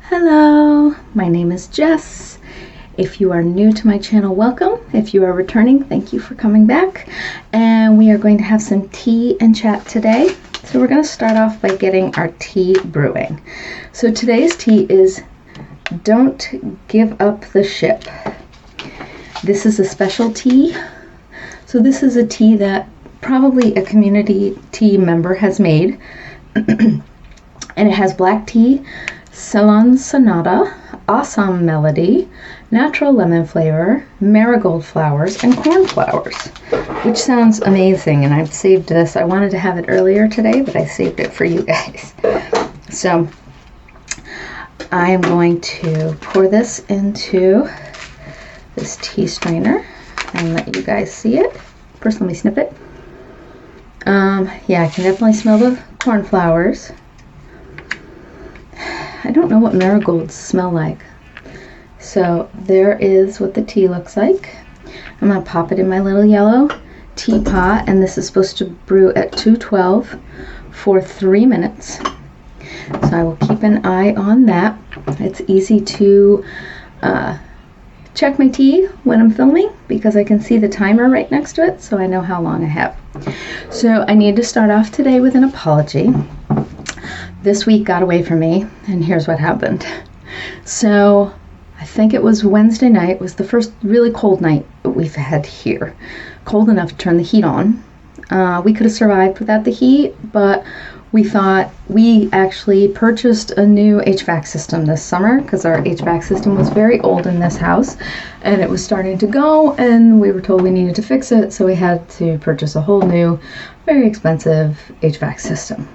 Hello, my name is Jess. If you are new to my channel, welcome. If you are returning, thank you for coming back. And we are going to have some tea and chat today. So we're going to start off by getting our tea brewing. So today's tea is Don't Give Up the Ship. This is a special tea. So this is a tea that probably a community tea member has made. And it has black tea, Ceylon Sonata, Assam Melody, natural lemon flavor, marigold flowers, and corn flowers, which sounds amazing. And I've saved this. I wanted to have it earlier today, but I saved it for you guys. So I am going to pour this into this tea strainer and let you guys see it. First, let me snip it. Yeah, I can definitely smell the corn flowers. I don't know what marigolds smell like. So there is what the tea looks like. I'm going to pop it in my little yellow teapot, and this is supposed to brew at 212 for 3 minutes. So I will keep an eye on that. It's easy to check my tea when I'm filming because I can see the timer right next to it, so I know how long I have. So I need to start off today with an apology. This week got away from me, and here's what happened. So I think it was Wednesday night. It was the first really cold night that we've had here. Cold enough to turn the heat on. We could have survived without the heat, but we thought we actually purchased a new HVAC system this summer because our HVAC system was very old in this house and it was starting to go, and we were told we needed to fix it, so we had to purchase a whole new, very expensive HVAC system.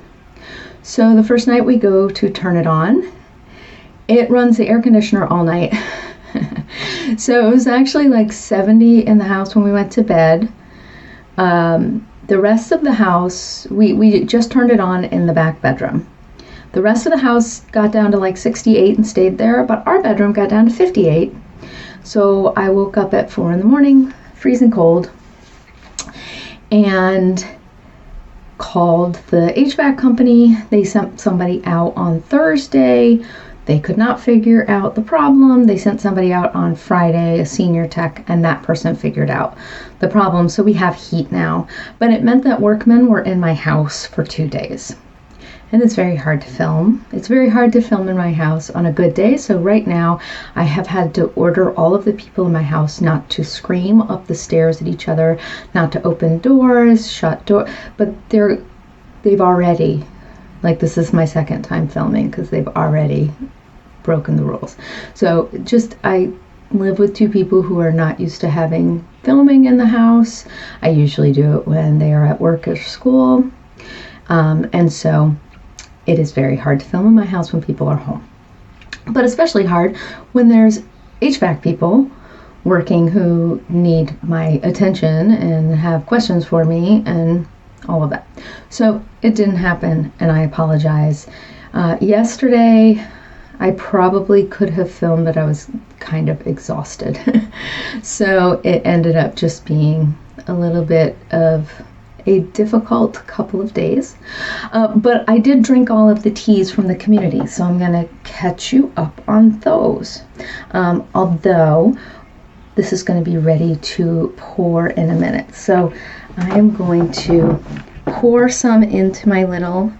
So the first night we go to turn it on, it runs the air conditioner all night. So it was actually like 70 in the house when we went to bed. The rest of the house, we just turned it on in the back bedroom. The rest of the house got down to like 68 and stayed there, but our bedroom got down to 58. So I woke up at 4 in the morning, freezing cold, and called the HVAC company. They sent somebody out on Thursday. They could not figure out the problem. They sent somebody out on Friday, a senior tech, and that person figured out the problem. So we have heat now, but it meant that workmen were in my house for 2 days. And it's very hard to film. It's very hard to film in my house on a good day. So right now I have had to order all of the people in my house not to scream up the stairs at each other, not to open doors, shut door, but they've already, like, this is my second time filming because they've already broken the rules. So I live with 2 people who are not used to having filming in the house. I usually do it when they are at work or school. And so it is very hard to film in my house when people are home. But especially hard when there's HVAC people working who need my attention and have questions for me and all of that. So it didn't happen, and I apologize. Yesterday, I probably could have filmed, but I was kind of exhausted. So it ended up just being a little bit of a difficult couple of days. But I did drink all of the teas from the community, so I'm going to catch you up on those. Although this is going to be ready to pour in a minute. So I am going to pour some into my little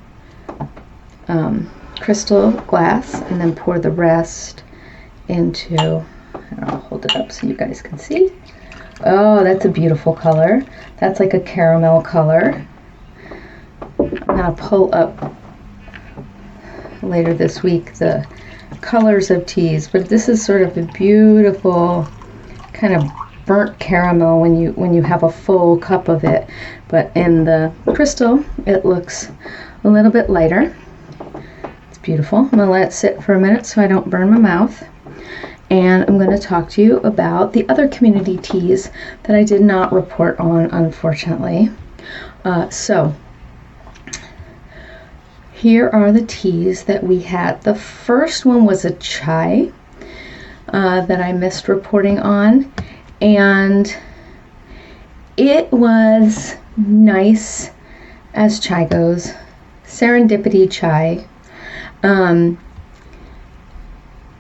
crystal glass and then pour the rest into, I'll hold it up so you guys can see. Oh, that's a beautiful color. That's like a caramel color. I'm going to pull up later this week the colors of teas, but this is sort of a beautiful kind of burnt caramel when you have a full cup of it, but in the crystal it looks a little bit lighter. It's beautiful. I'm going to let it sit for a minute so I don't burn my mouth. And I'm going to talk to you about the other community teas that I did not report on, unfortunately. So here are the teas that we had. The first one was a chai that I missed reporting on, and it was nice as chai goes. Serendipity chai.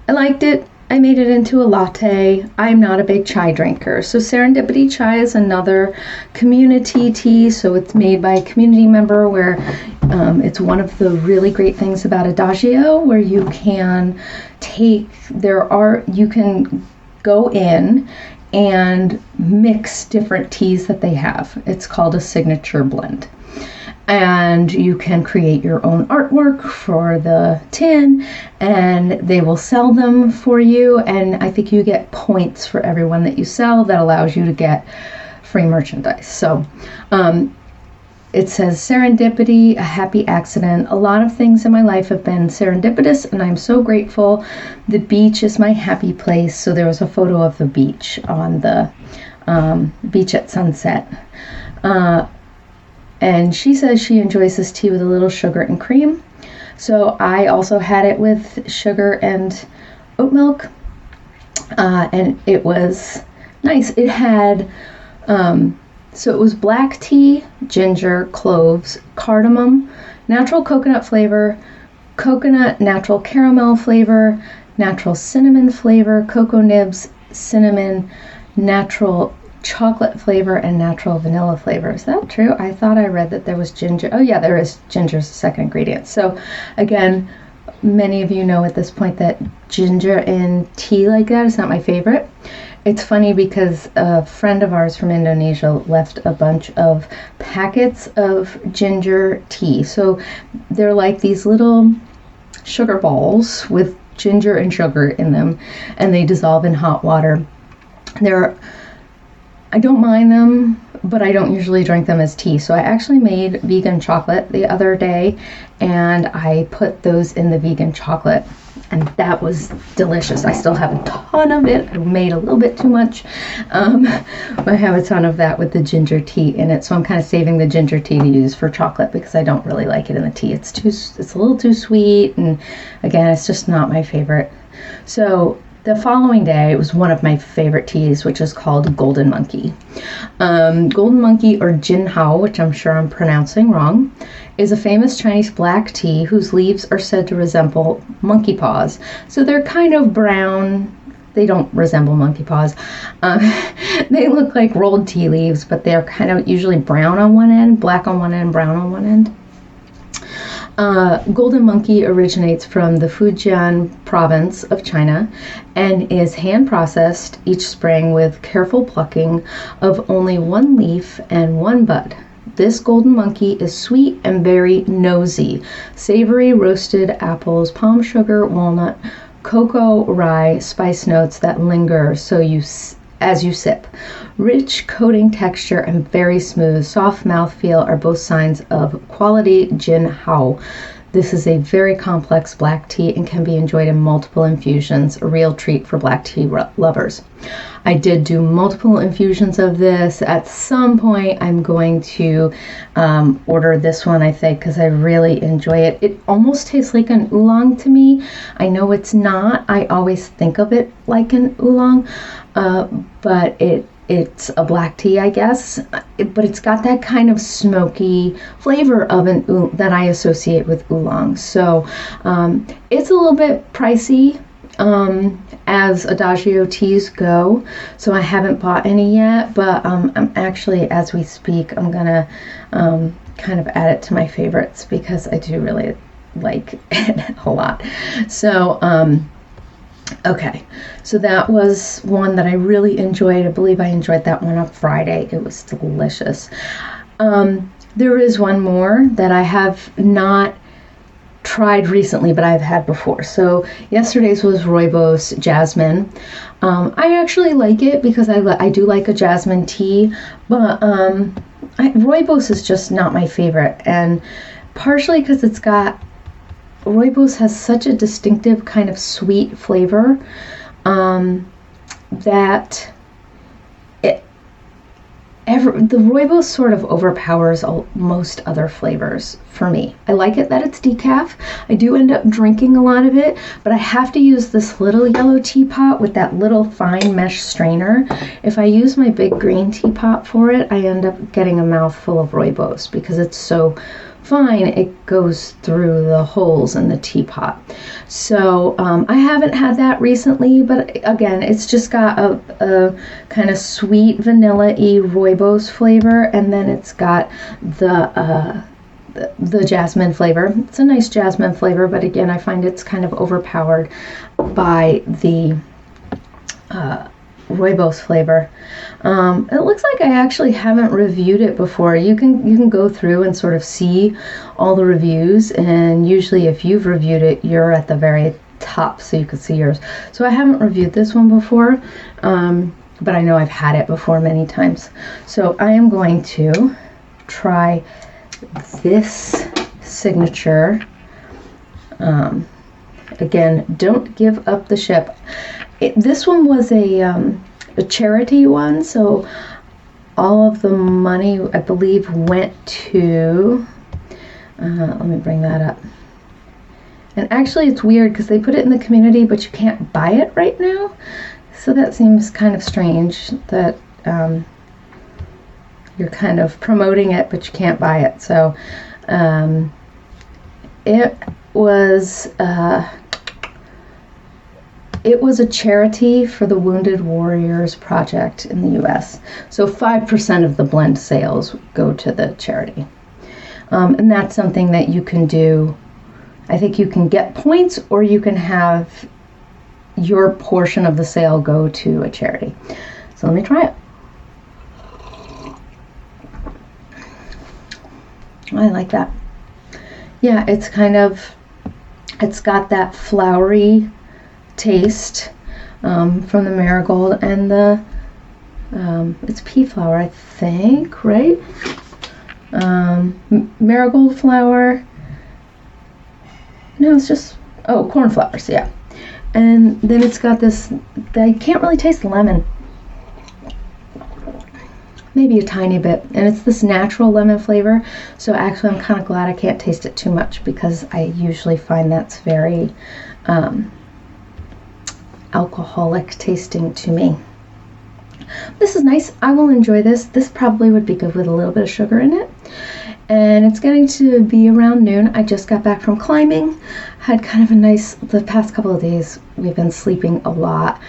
I liked it. I made it into a latte. I'm not a big chai drinker. So Serendipity Chai is another community tea. So it's made by a community member where it's one of the really great things about Adagio, where you can you can go in and mix different teas that they have. It's called a signature blend. And you can create your own artwork for the tin, and they will sell them for you. And I think you get points for every one that you sell that allows you to get free merchandise. So it says serendipity, a happy accident. A lot of things in my life have been serendipitous, and I'm so grateful. The beach is my happy place. So there was a photo of the beach on the beach at sunset. And she says she enjoys this tea with a little sugar and cream. So I also had it with sugar and oat milk. And it was nice. It had, so it was black tea, ginger, cloves, cardamom, natural coconut flavor, coconut natural caramel flavor, natural cinnamon flavor, cocoa nibs, cinnamon, natural chocolate flavor, and natural vanilla flavor. Is that true? I thought I read that there was ginger. Oh yeah, there is. Ginger is the second ingredient. So again, many of you know at this point that ginger in tea like that is not my favorite. It's funny because a friend of ours from Indonesia left a bunch of packets of ginger tea. So they're like these little sugar balls with ginger and sugar in them, and they dissolve in hot water. I don't mind them, but I don't usually drink them as tea. So I actually made vegan chocolate the other day, and I put those in the vegan chocolate, and that was delicious. I still have a ton of it. I made a little bit too much. I have a ton of that with the ginger tea in it. So I'm kind of saving the ginger tea to use for chocolate because I don't really like it in the tea. It's a little too sweet, and again, it's just not my favorite. So the following day, it was one of my favorite teas, which is called Golden Monkey. Golden Monkey, or Jin Hao, which I'm sure I'm pronouncing wrong, is a famous Chinese black tea whose leaves are said to resemble monkey paws. So they're kind of brown. They don't resemble monkey paws. They look like rolled tea leaves, but they're kind of usually brown on one end, black on one end, brown on one end. Golden Monkey originates from the Fujian province of China and is hand processed each spring with careful plucking of only one leaf and one bud. This Golden Monkey is sweet and very nosy. Savory roasted apples, palm sugar, walnut, cocoa, rye, spice notes that linger as you sip. Rich coating texture and very smooth, soft mouthfeel are both signs of quality Jin Hao. This is a very complex black tea and can be enjoyed in multiple infusions, a real treat for black tea lovers. I did do multiple infusions of this. At some point, I'm going to order this one, I think, because I really enjoy it. It almost tastes like an oolong to me. I know it's not. I always think of it like an oolong, but it's a black tea, I guess, but it's got that kind of smoky flavor of that I associate with oolong. So it's a little bit pricey as Adagio teas go, so I haven't bought any yet, but I'm actually, as we speak, I'm gonna kind of add it to my favorites because I do really like it a lot. So okay, so that was one that I really enjoyed. I believe I enjoyed that one on Friday. It was delicious. There is one more that I have not tried recently, but I've had before. So yesterday's was Rooibos Jasmine. I actually like it because I do like a jasmine tea, but Rooibos is just not my favorite, and partially because Rooibos has such a distinctive kind of sweet flavor that the Rooibos sort of overpowers most other flavors for me. I like it that it's decaf. I do end up drinking a lot of it, but I have to use this little yellow teapot with that little fine mesh strainer. If I use my big green teapot for it, I end up getting a mouthful of Rooibos because it's so fine, it goes through the holes in the teapot. So I haven't had that recently, but again, it's just got a kind of sweet vanilla-y rooibos flavor, and then it's got the jasmine flavor. It's a nice jasmine flavor, but again, I find it's kind of overpowered by the rooibos flavor. It looks like I actually haven't reviewed it before. You can go through and sort of see all the reviews, and usually if you've reviewed it, you're at the very top so you can see yours. So I haven't reviewed this one before, but I know I've had it before many times. So I am going to try this signature. Again, don't give up the ship. This one was a charity one, so all of the money, I believe, went to, let me bring that up. And actually it's weird because they put it in the community, but you can't buy it right now. So that seems kind of strange that you're kind of promoting it, but you can't buy it. So it was a charity for the Wounded Warriors Project in the U.S. So 5% of the blend sales go to the charity. And that's something that you can do. I think you can get points, or you can have your portion of the sale go to a charity. So let me try it. I like that. Yeah, it's got that flowery taste from the marigold and the it's pea flower, I think, right? Marigold flower. No, it's just cornflowers, yeah. And then it's got this, I can't really taste lemon. Maybe a tiny bit, and it's this natural lemon flavor. So actually I'm kind of glad I can't taste it too much, because I usually find that's very alcoholic tasting to me. This is nice. I will enjoy this. This probably would be good with a little bit of sugar in it. And it's getting to be around noon. I just got back from climbing. Had kind of a nice, the past couple of days we've been sleeping a lot,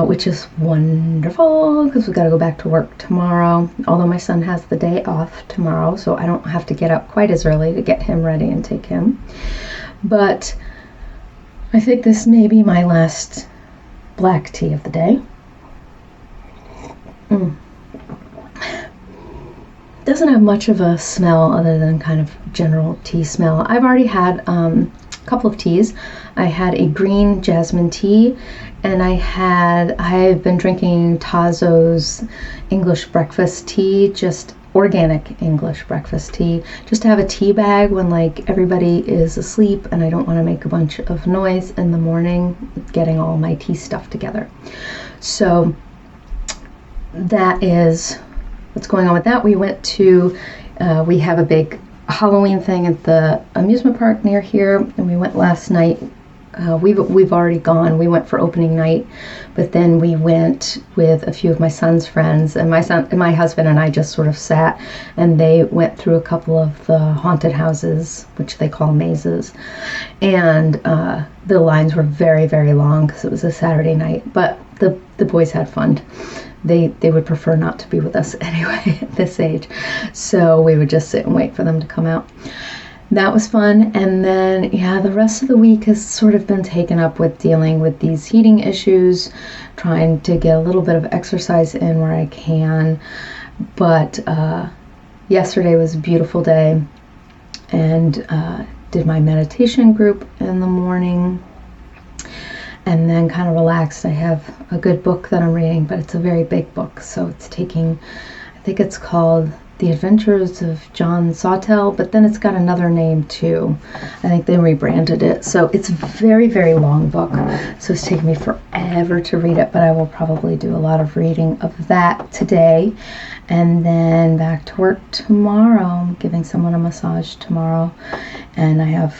which is wonderful because we've got to go back to work tomorrow. Although my son has the day off tomorrow, so I don't have to get up quite as early to get him ready and take him. But I think this may be my last black tea of the day. Doesn't have much of a smell other than kind of general tea smell. I've already had a couple of teas. I had a green jasmine tea, and I've been drinking Tazo's English breakfast tea, just organic English breakfast tea, just to have a tea bag when like everybody is asleep and I don't want to make a bunch of noise in the morning getting all my tea stuff together. So that is what's going on with that. We went to, we have a big Halloween thing at the amusement park near here, and we went last night. We've already gone. We went for opening night, but then we went with a few of my son's friends, and my husband and I just sort of sat, and they went through a couple of the haunted houses, which they call mazes, and the lines were very, very long because it was a Saturday night, but the boys had fun. They would prefer not to be with us anyway at this age, so we would just sit and wait for them to come out. That was fun. And then the rest of the week has sort of been taken up with dealing with these heating issues, trying to get a little bit of exercise in where I can. But yesterday was a beautiful day, and did my meditation group in the morning, and then kind of relaxed. I have a good book that I'm reading, but it's a very big book, so it's taking, I think it's called The Adventures of John Sawtell, but then it's got another name too. I think they rebranded it. So it's a very, very long book, so it's taken me forever to read it, but I will probably do a lot of reading of that today, and then back to work tomorrow. I'm giving someone a massage tomorrow, and I have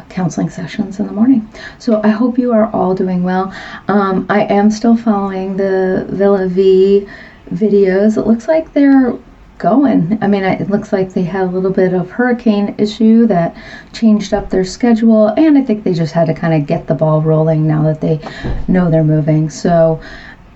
counseling sessions in the morning. So I hope you are all doing well. I am still following the Villa V videos. It looks like they're going. I mean, it looks like they had a little bit of hurricane issue that changed up their schedule, and I think they just had to kind of get the ball rolling now that they know they're moving. So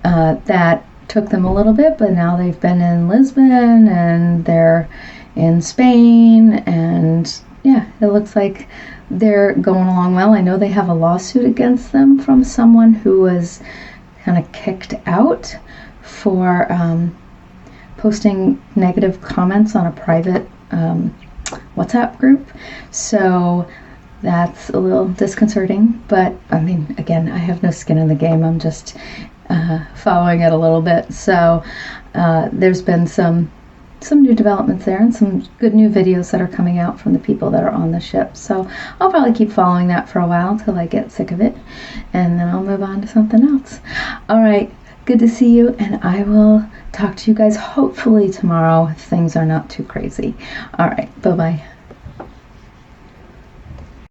that took them a little bit, but now they've been in Lisbon and they're in Spain, and yeah, it looks like they're going along well. I know they have a lawsuit against them from someone who was kind of kicked out for posting negative comments on a private WhatsApp group. So that's a little disconcerting, but I mean, again, I have no skin in the game. I'm just following it a little bit. So there's been some new developments there and some good new videos that are coming out from the people that are on the ship. So I'll probably keep following that for a while till I get sick of it, and then I'll move on to something else. All right, good to see you, and I will talk to you guys hopefully tomorrow if things are not too crazy. All right, bye-bye.